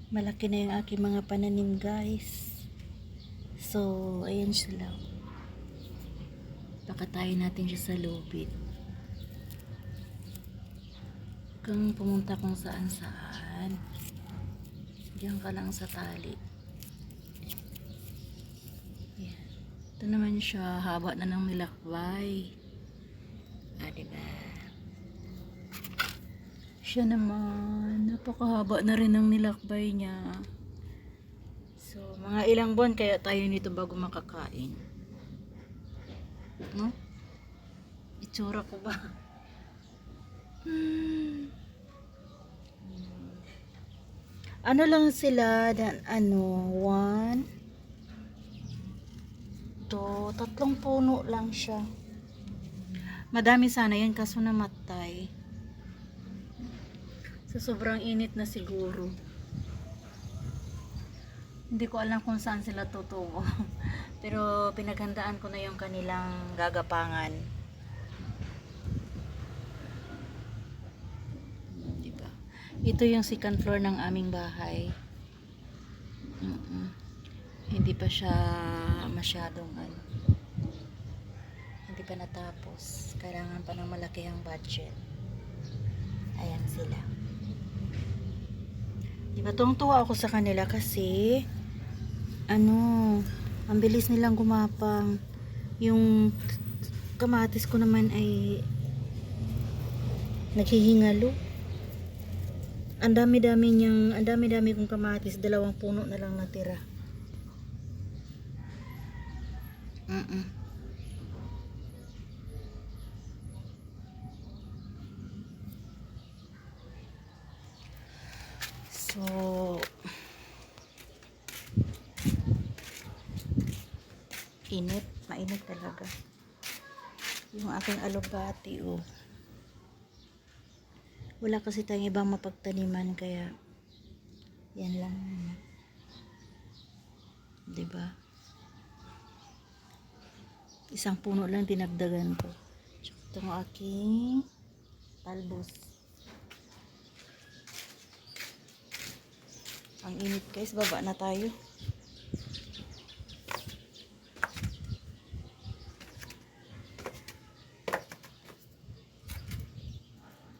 Malaki na yung aking mga pananim, guys. So, ayan sila. Pakatayin natin siya sa lubid. Kung pumunta kung saan saan, diyan ka lang sa tali. Ayan. Ito naman siya, haba na ng nilakbay. Diba? Siya naman, napakahaba na rin ng nilakbay niya. So, mga ilang buwan kaya tayo nito bago makakain. No? Itsura ko ba? Ano lang sila, one, two, tatlong puno lang siya. Madami sana yan kaso namatay. Sa sobrang init na siguro. Hindi ko alam kung saan sila tutubo. Pero pinaghandaan ko na yung kanilang gagapangan. Diba? Ito yung second floor ng aming bahay. Hindi pa siya masyadong hindi pa natapos. Kailangan pa ng malakihang budget. Ayan sila. Diba, tuwang-tuwa ako sa kanila kasi ang bilis nilang gumapang. Yung kamatis ko naman ay naghihingalo. Ang dami-dami kong kamatis, 2 puno na lang natira. So, mainit talaga. Yung aking alubati, wala kasi tayong ibang mapagtaniman kaya yan lang. Diba? Isang puno lang dinagdagan ko. Tsaka itong aking talbos. Ang init, guys, baba na tayo.